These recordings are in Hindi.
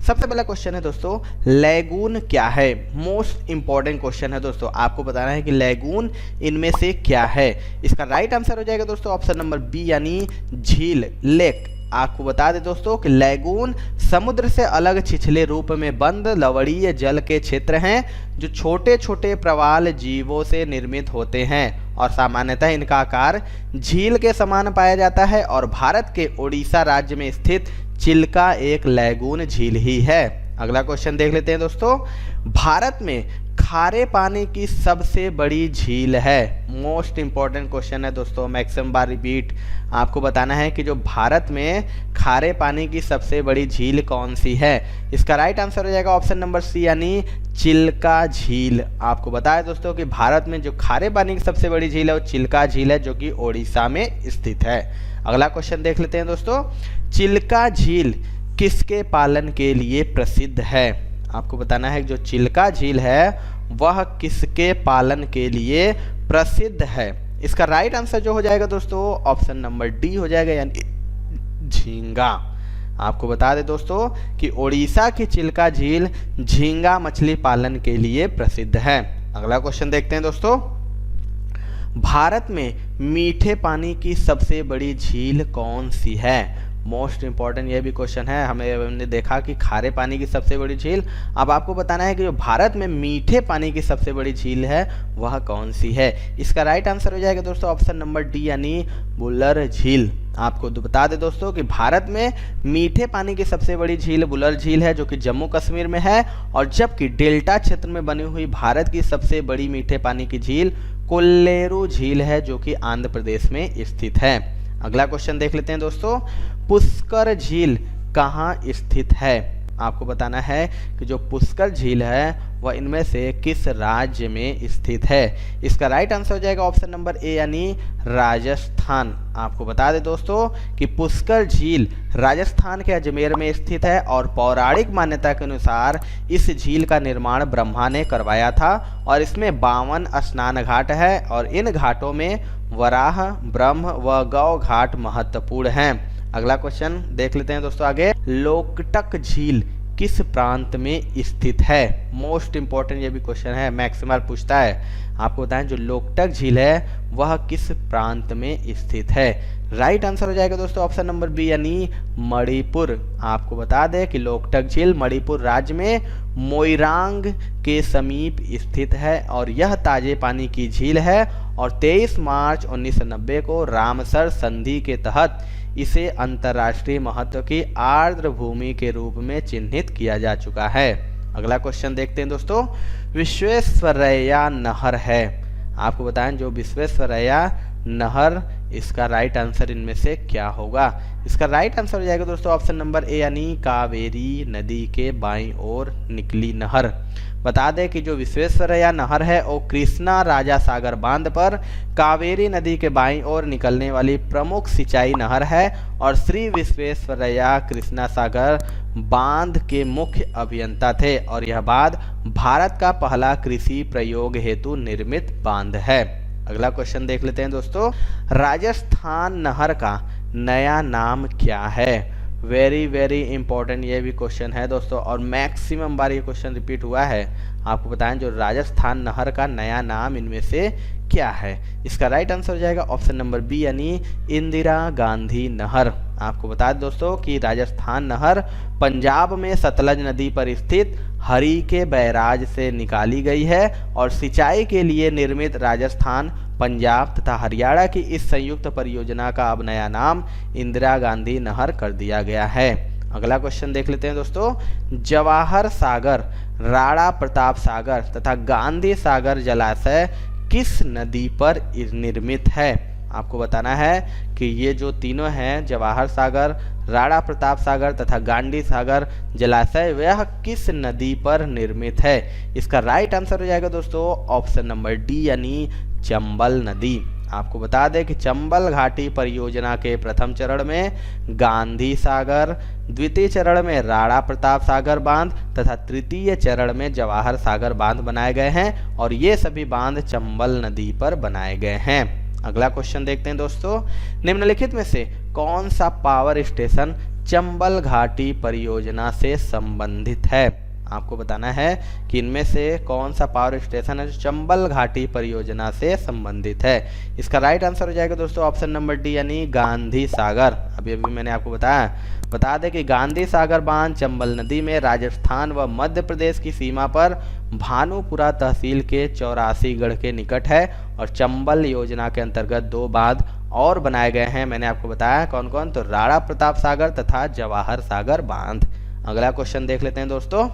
सबसे पहला क्वेश्चन है दोस्तों, लैगून क्या है? मोस्ट इंपॉर्टेंट क्वेश्चन है दोस्तों, आपको बताना है कि लैगून इनमें से क्या है। इसका राइट आंसर हो जाएगा दोस्तों ऑप्शन नंबर बी यानी झील, लेक। आपको बता दें दोस्तों कि लैगून समुद्र से अलग छिछले रूप में बंद लवणीय जल के क्षेत्र हैं जो छोटे छोटे प्रवाल जीवों से निर्मित होते हैं और सामान्यतः इनका आकार झील के समान पाया जाता है और भारत के उड़ीसा राज्य में स्थित चिल्का एक लैगून झील ही है। अगला क्वेश्चन देख लेते हैं दोस्तों, भारत में खारे पानी की सबसे बड़ी झील है। मोस्ट इंपॉर्टेंट क्वेश्चन है दोस्तों, मैक्सिमम बार रिपीट आपको बताना है कि जो भारत में खारे पानी की सबसे बड़ी झील कौन सी है। इसका राइट आंसर हो जाएगा ऑप्शन नंबर सी यानी चिल्का झील। आपको बताया दोस्तों कि भारत में जो खारे पानी की सबसे बड़ी झील है वो चिल्का झील है जो कि ओडिशा में स्थित है। अगला क्वेश्चन देख लेते हैं दोस्तों, चिल्का झील किसके पालन के लिए प्रसिद्ध है? आपको बताना है जो चिल्का झील है वह किसके पालन के लिए प्रसिद्ध है। इसका राइट आंसर जो हो जाएगा दोस्तों ऑप्शन नंबर डी हो जाएगा यानी झींगा। आपको बता दें दोस्तों कि ओडिशा की चिल्का झील झींगा मछली पालन के लिए प्रसिद्ध है। अगला क्वेश्चन देखते हैं दोस्तों, भारत में मीठे पानी की सबसे बड़ी झील कौन सी है? मोस्ट इंपॉर्टेंट ये भी क्वेश्चन है। हमने देखा कि खारे पानी की सबसे बड़ी झील, अब आपको बताना है कि जो भारत में मीठे पानी की सबसे बड़ी झील है वह कौन सी है। इसका राइट आंसर हो जाएगा दोस्तों ऑप्शन नंबर डी यानी बुलर झील। आपको बता दें दोस्तों कि भारत में मीठे पानी की सबसे बड़ी झील बुलर झील है जो कि जम्मू कश्मीर में है, और जबकि डेल्टा क्षेत्र में बनी हुई भारत की सबसे बड़ी मीठे पानी की झील कोल्लेरू झील है जो कि आंध्र प्रदेश में स्थित है। अगला क्वेश्चन देख लेते हैं दोस्तों, पुष्कर झील कहाँ स्थित है? आपको बताना है कि जो पुष्कर झील है वह इनमें से किस राज्य में स्थित है। इसका राइट आंसर हो जाएगा ऑप्शन नंबर ए यानी राजस्थान। आपको बता दें दोस्तों कि पुष्कर झील राजस्थान के अजमेर में स्थित है और पौराणिक मान्यता के अनुसार इस झील का निर्माण ब्रह्मा ने करवाया था और इसमें 52 स्नान घाट है और इन घाटों में वराह, ब्रह्म व गौ घाट महत्वपूर्ण हैं। अगला क्वेश्चन देख लेते हैं दोस्तों आगे, लोकटक झील किस प्रांत में स्थित है? मोस्ट इंपॉर्टेंट ये भी क्वेश्चन है, मैक्सिमम पूछता है। आपको बताएं जो लोकटक झील है वह किस प्रांत में स्थित है। राइट आंसर हो जाएगा दोस्तों ऑप्शन नंबर बी यानी मणिपुर। आपको बता दें कि लोकटक झील मणिपुर राज्य में मोइरांग के समीप स्थित है और यह ताजे पानी की झील है और 23 मार्च 1990 को रामसर संधि के तहत इसे अंतर्राष्ट्रीय महत्व की आर्द्र भूमि के रूप में चिन्हित किया जा चुका है। अगला क्वेश्चन देखते हैं दोस्तों, विश्वेश्वरैया नहर है। आपको बताएं जो विश्वेश्वरैया नहर, इसका राइट आंसर इनमें से क्या होगा। इसका राइट आंसर हो जाएगा दोस्तों ऑप्शन नंबर ए यानी कावेरी नदी के बाईं ओर निकली नहर। बता दें कि जो विश्वेश्वरैया नहर है वो कृष्णा राजा सागर बांध पर कावेरी नदी के बाईं ओर निकलने वाली प्रमुख सिंचाई नहर है और श्री विश्वेश्वरैया कृष्णा सागर बांध के मुख्य अभियंता थे और यह बांध भारत का पहला कृषि प्रयोग हेतु निर्मित बांध है। अगला क्वेश्चन देख लेते हैं दोस्तों, राजस्थान नहर का नया नाम क्या है? वेरी इंपॉर्टेंट ये भी क्वेश्चन है दोस्तों और मैक्सिमम बार ये क्वेश्चन रिपीट हुआ है। आपको बताएं जो राजस्थान नहर का नया नाम इनमें से क्या है। इसका राइट आंसर हो जाएगा ऑप्शन नंबर बी यानी इंदिरा गांधी नहर। आपको बता दें दोस्तों कि राजस्थान नहर पंजाब में सतलज नदी पर स्थित हरी के बैराज से निकाली गई है और सिंचाई के लिए निर्मित राजस्थान, पंजाब तथा हरियाणा की इस संयुक्त परियोजना का अब नया नाम इंदिरा गांधी नहर कर दिया गया है। अगला क्वेश्चन देख लेते हैं दोस्तों, जवाहर सागर, राणा प्रताप सागर तथा गांधी सागर जलाशय किस नदी पर निर्मित है? आपको बताना है कि ये जो तीनों हैं जवाहर सागर, राणा प्रताप सागर तथा गांधी सागर जलाशय वह किस नदी पर निर्मित है। इसका राइट आंसर हो जाएगा दोस्तों ऑप्शन नंबर डी यानी चंबल नदी। आपको बता दें कि चंबल घाटी परियोजना के प्रथम चरण में गांधी सागर, द्वितीय चरण में राणा प्रताप सागर बांध तथा तृतीय चरण में जवाहर सागर बांध बनाए गए हैं और ये सभी बांध चंबल नदी पर बनाए गए हैं। अगला क्वेश्चन देखते हैं दोस्तों, निम्नलिखित में से कौन सा पावर स्टेशन चंबल घाटी परियोजना से संबंधित है। आपको बताना है कि इनमें से कौन सा पावर स्टेशन है जो चंबल घाटी परियोजना से संबंधित है। इसका राइट आंसर हो जाएगा दोस्तों ऑप्शन नंबर डी यानी गांधी सागर। अभी मैंने आपको बता दें कि गांधी सागर बांध चंबल नदी में राजस्थान व मध्य प्रदेश की सीमा पर भानुपुरा तहसील के 84 गढ़ के निकट है और चंबल योजना के अंतर्गत 2 बांध और बनाए गए हैं। मैंने आपको बताया कौन कौन, तो राणा प्रताप सागर तथा जवाहर सागर बांध। अगला क्वेश्चन देख लेते हैं दोस्तों।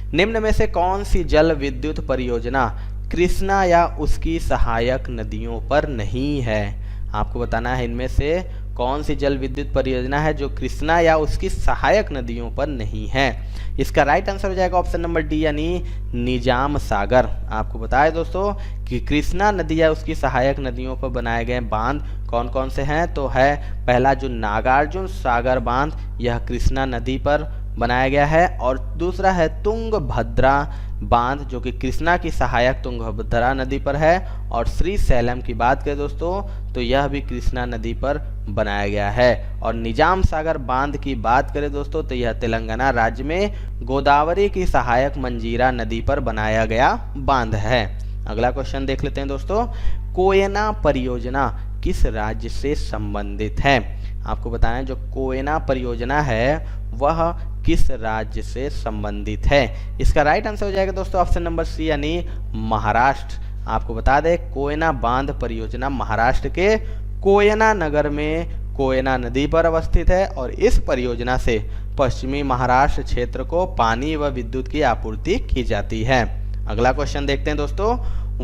निम्न में से कौन सी जल विद्युत परियोजना कृष्णा या उसकी सहायक नदियों पर नहीं है। आपको बताना है इनमें से कौन सी जल विद्युत परियोजना है जो कृष्णा या उसकी सहायक नदियों पर नहीं है। इसका राइट आंसर हो जाएगा ऑप्शन नंबर डी यानी निजाम सागर। आपको बताएं दोस्तों कि कृष्णा नदी या उसकी सहायक नदियों पर बनाए गए बांध कौन कौन से हैं, तो है पहला जो नागार्जुन सागर बांध, यह कृष्णा नदी पर बनाया गया है, और दूसरा है तुंगभद्रा बांध जो कि कृष्णा की सहायक तुंगभद्रा नदी पर है, और श्री सैलम की बात करें दोस्तों तो यह भी कृष्णा नदी पर बनाया गया है। और निजाम सागर बांध की बात करें दोस्तों तो यह तेलंगाना राज्य में गोदावरी की सहायक मंजीरा नदी पर बनाया गया बांध है। अगला क्वेश्चन देख लेते हैं दोस्तों। कोयना परियोजना किस राज्य से संबंधित है। आपको बताएं जो कोयना परियोजना है वह किस राज्य से संबंधित है। इसका राइट आंसर हो जाएगा दोस्तों ऑप्शन नंबर सी यानी महाराष्ट्र। आपको बता दें कोयना बांध परियोजना महाराष्ट्र के कोयना नगर में कोयना नदी पर अवस्थित है और इस परियोजना से पश्चिमी महाराष्ट्र क्षेत्र को पानी व विद्युत की आपूर्ति की जाती है। अगला क्वेश्चन देखते हैं दोस्तों।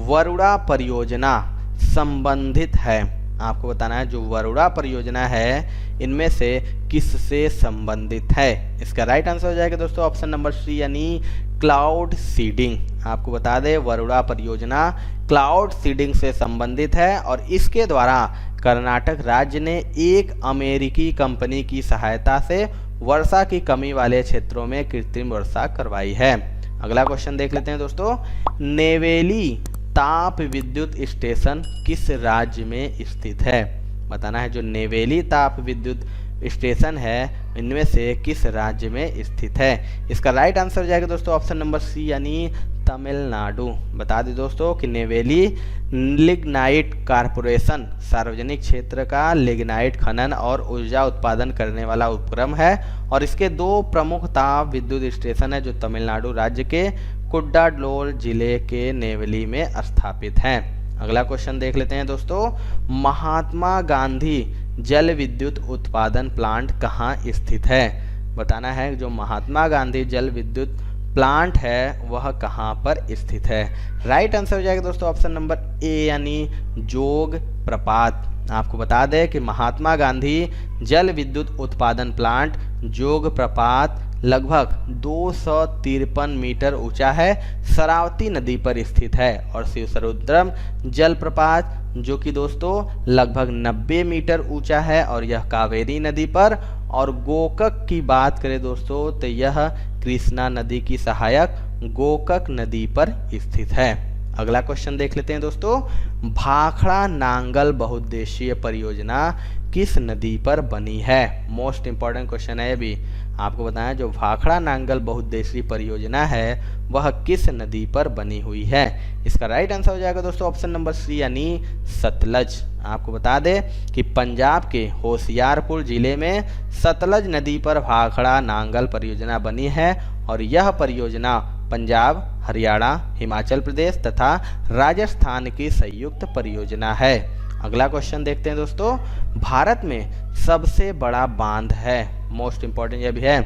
वरुणा परियोजना संबंधित है। आपको बताना है जो वरुणा परियोजना है इनमें से किससे संबंधित है। इसका राइट आंसर हो जाएगा दोस्तों ऑप्शन नंबर सी यानी क्लाउड सीडिंग। आपको बता दें वरुणा परियोजना क्लाउड सीडिंग से संबंधित है और इसके द्वारा कर्नाटक राज्य ने एक अमेरिकी कंपनी की सहायता से वर्षा की कमी वाले क्षेत्रों में कृत्रिम वर्षा करवाई है। अगला क्वेश्चन देख लेते हैं दोस्तों। नेवेली ताप विद्युत स्टेशन किस राज्य में स्थित है। बताना है जो नेवेली ताप विद्युत स्टेशन है इनमें से किस राज्य में स्थित है। इसका राइट आंसर हो जाएगा दोस्तों ऑप्शन नंबर सी यानी तमिलनाडु। बता दें दोस्तों कि नेवेली लिग्नाइट कारपोरेशन सार्वजनिक क्षेत्र का लिग्नाइट खनन और ऊर्जा उत्पादन करने वाला उपक्रम है और इसके 2 प्रमुख ताप विद्युत स्टेशन है जो तमिलनाडु राज्य के कुड्डालोर जिले के नेवेली में स्थापित हैं। अगला क्वेश्चन देख लेते हैं दोस्तों। महात्मा गांधी जल विद्युत उत्पादन प्लांट कहाँ स्थित है। बताना है जो महात्मा गांधी जल विद्युत प्लांट है वह कहाँ पर स्थित है। राइट आंसर हो जाएगा दोस्तों ऑप्शन नंबर ए यानी जोग प्रपात। आपको बता दें कि महात्मा गांधी जल विद्युत उत्पादन प्लांट जोग प्रपात लगभग 253 मीटर ऊंचा है, शरावती नदी पर स्थित है और शिवसमुद्रम जलप्रपात जो कि दोस्तों लगभग 90 मीटर ऊंचा है और यह कावेरी नदी पर। और गोकक की बात करें दोस्तों तो यह कृष्णा नदी की सहायक गोकक नदी पर स्थित है। अगला क्वेश्चन देख लेते हैं दोस्तों। भाखड़ा नांगल बहुउद्देशीय परियोजना किस नदी पर बनी है। मोस्ट इंपॉर्टेंट क्वेश्चन है ये भी। आपको बताएं जो भाखड़ा नांगल बहुउद्देशीय परियोजना है वह किस नदी पर बनी हुई है। इसका राइट आंसर हो जाएगा दोस्तों ऑप्शन नंबर सी यानी सतलज। आपको बता दें कि पंजाब के होशियारपुर जिले में सतलज नदी पर भाखड़ा नांगल परियोजना बनी है और यह परियोजना पंजाब, हरियाणा, हिमाचल प्रदेश तथा राजस्थान की संयुक्त परियोजना है। अगला क्वेश्चन देखते हैं दोस्तों। भारत में सबसे बड़ा बांध है। मोस्ट इंपॉर्टेंट यह भी है।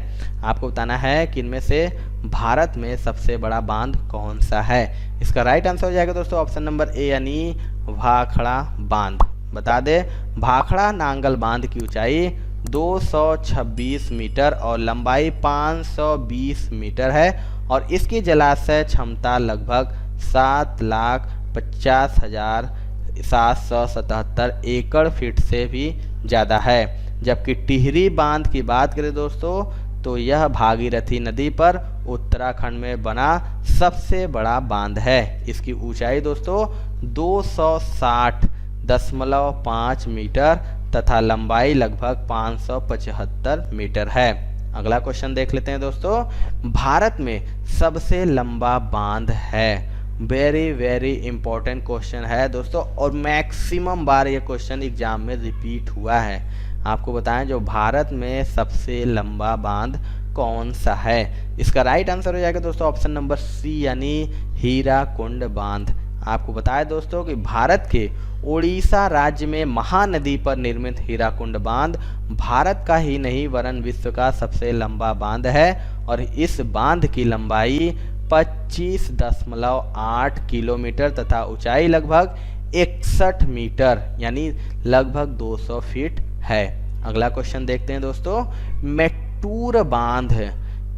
आपको बताना है कि इनमें से भारत में सबसे बड़ा बांध कौन सा है। इसका राइट आंसर हो जाएगा दोस्तों ऑप्शन नंबर ए यानी भाखड़ा बांध। बता दें भाखड़ा नांगल बांध की ऊंचाई 226 मीटर और लंबाई 520 मीटर है और इसकी जलाशय क्षमता लगभग 7,50,777 एकड़ फीट से भी ज़्यादा है। जबकि टिहरी बांध की बात करें दोस्तों तो यह भागीरथी नदी पर उत्तराखंड में बना सबसे बड़ा बांध है। इसकी ऊंचाई दोस्तों 260.5 मीटर तथा लंबाई लगभग 575 मीटर है। अगला क्वेश्चन देख लेते हैं दोस्तों। भारत में सबसे लंबा बांध है। वेरी वेरी इंपॉर्टेंट क्वेश्चन है दोस्तों, और मैक्सिमम बार ये क्वेश्चन एग्जाम में रिपीट हुआ है। आपको बताएं जो भारत में सबसे लंबा बांध कौन सा है। इसका राइट आंसर हो जाएगा दोस्तों ऑप्शन नंबर सी यानी हीराकुंड बांध। आपको बताएं दोस्तों कि भारत के उड़ीसा राज्य में महानदी पर निर्मित हीराकुंड बांध भारत का ही नहीं वरन विश्व का सबसे लंबा बांध है, और इस बांध की लंबाई 25.8 किलोमीटर तथा ऊंचाई लगभग 61 मीटर यानी लगभग 200 फीट है। अगला क्वेश्चन देखते हैं दोस्तों। मेट्टूर बांध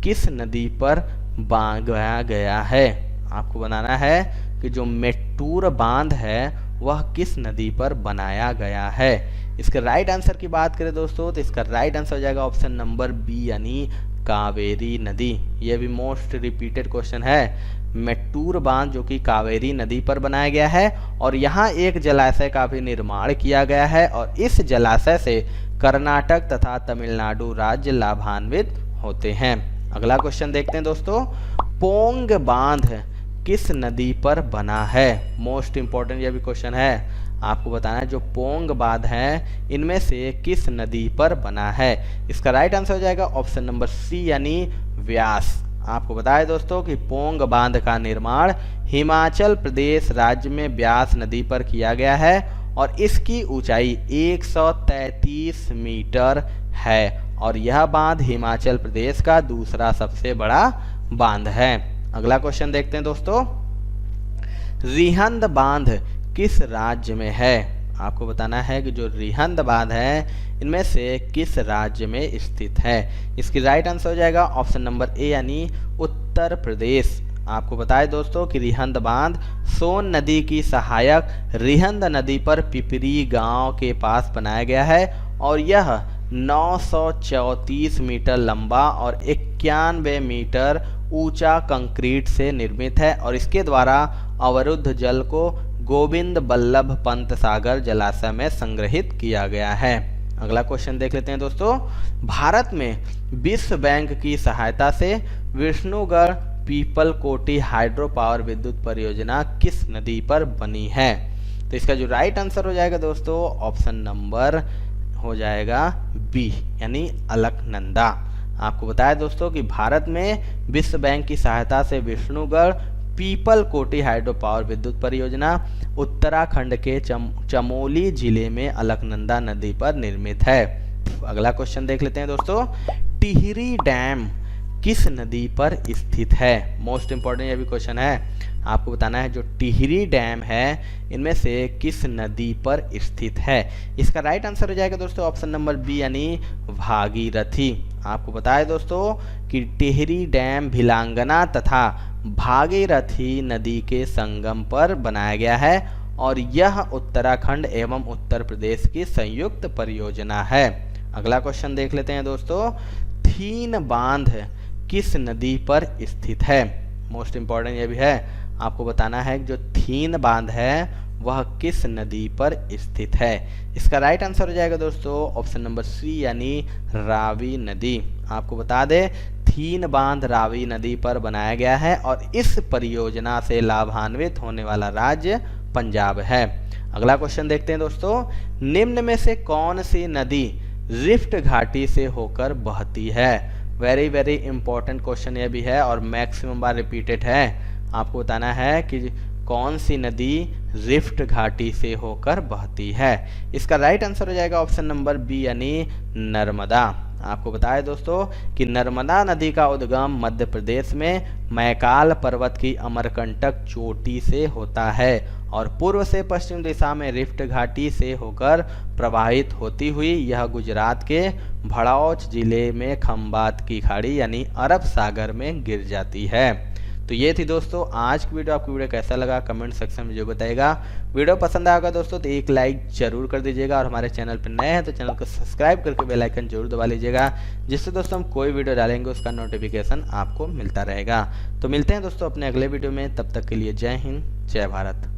किस नदी पर बनाया गया है। आपको बनाना है कि जो मेट्टूर बांध है वह किस नदी पर बनाया गया है। इसके राइट आंसर की बात करें दोस्तों तो इसका राइट आंसर हो जाएगा ऑप्शन नंबर बी यानी कावेरी नदी। यह भी मोस्ट रिपीटेड क्वेश्चन है। मेट्टूर बांध जो कि कावेरी नदी पर बनाया गया है, और यहाँ एक जलाशय का भी निर्माण किया गया है, और इस जलाशय से कर्नाटक तथा तमिलनाडु राज्य लाभान्वित होते हैं। अगला क्वेश्चन देखते हैं दोस्तों। पोंग बांध किस नदी पर बना है। मोस्ट इंपॉर्टेंट यह भी क्वेश्चन है। आपको बताना है जो पोंग बांध है इनमें से किस नदी पर बना है। इसका राइट आंसर हो जाएगा ऑप्शन नंबर सी यानी व्यास। आपको बताया दोस्तों कि पोंग बांध का निर्माण हिमाचल प्रदेश राज्य में व्यास नदी पर किया गया है, और इसकी ऊंचाई 133 मीटर है, और यह बांध हिमाचल प्रदेश का दूसरा सबसे बड़ा बांध है। अगला क्वेश्चन देखते हैं दोस्तों। रिहंद बांध किस राज्य में है। आपको बताना है कि जो रिहंद बांध है इनमें से किस राज्य में स्थित है। इसकी राइट आंसर हो जाएगा ऑप्शन नंबर ए यानी उत्तर प्रदेश। आपको बताएं दोस्तों कि रिहंद बांध सोन नदी की सहायक रिहंद नदी पर पिपरी गांव के पास बनाया गया है, और यह 934 मीटर लंबा और 91 मीटर ऊंचा कंक्रीट से निर्मित है, और इसके द्वारा अवरुद्ध जल को गोविंद बल्लभ पंत सागर जलाशय में संग्रहित किया गया है। अगला क्वेश्चन देख लेते हैं दोस्तों। भारत में विश्व बैंक की सहायता से विष्णुगढ़ पीपल कोटी हाइड्रो पावर विद्युत परियोजना किस नदी पर बनी है। तो इसका जो राइट आंसर हो जाएगा दोस्तों ऑप्शन नंबर हो जाएगा बी यानी अलकनंदा। आपको बताया दोस्तों कि भारत में विश्व बैंक की सहायता से विष्णुगढ़ पीपल कोटी हाइड्रो पावर विद्युत परियोजना उत्तराखंड के चमोली जिले में अलकनंदा नदी पर निर्मित है। अगला क्वेश्चन देख लेते हैं दोस्तों। टिहरी डैम किस नदी पर स्थित है। मोस्ट इंपॉर्टेंट ये भी क्वेश्चन है। आपको बताना है जो टिहरी डैम है इनमें से किस नदी पर स्थित है। इसका राइट आंसर हो जाएगा दोस्तों ऑप्शन नंबर बी यानी भागीरथी। आपको बताया दोस्तों कि टिहरी डैम भिलांगना तथा भागीरथी नदी के संगम पर बनाया गया है, और यह उत्तराखंड एवं उत्तर प्रदेश की संयुक्त परियोजना है। अगला क्वेश्चन देख लेते हैं दोस्तों। थीन बांध किस नदी पर स्थित है। मोस्ट इंपॉर्टेंट ये भी है। आपको बताना है जो थीन बांध है वह किस नदी पर स्थित है। इसका राइट आंसर हो जाएगा दोस्तों ऑप्शन नंबर सी यानी रावी नदी। आपको बता दें थीन बांध रावी नदी पर बनाया गया है, और इस परियोजना से लाभान्वित होने वाला राज्य पंजाब है। अगला क्वेश्चन देखते हैं दोस्तों। निम्न में से कौन सी नदी रिफ्ट घाटी से होकर बहती है। वेरी वेरी इंपॉर्टेंट क्वेश्चन ये भी है और मैक्सिमम बार रिपीटेड है। आपको बताना है कि कौन सी नदी रिफ्ट घाटी से होकर बहती है। इसका राइट आंसर हो जाएगा ऑप्शन नंबर बी यानी नर्मदा। आपको बताया दोस्तों कि नर्मदा नदी का उद्गम मध्य प्रदेश में मैकाल पर्वत की अमरकंटक चोटी से होता है, और पूर्व से पश्चिम दिशा में रिफ्ट घाटी से होकर प्रवाहित होती हुई यह गुजरात के भड़ौच जिले में खंबात की खाड़ी यानी अरब सागर में गिर जाती है। तो ये थी दोस्तों आज की वीडियो। आपको वीडियो कैसा लगा कमेंट सेक्शन में जो बताएगा। वीडियो पसंद आएगा दोस्तों तो एक लाइक जरूर कर दीजिएगा, और हमारे चैनल पर नए हैं तो चैनल को सब्सक्राइब करके बेल आइकन जरूर दबा लीजिएगा, जिससे दोस्तों हम कोई वीडियो डालेंगे उसका नोटिफिकेशन आपको मिलता रहेगा। तो मिलते हैं दोस्तों अपने अगले वीडियो में, तब तक के लिए जय हिंद जय भारत।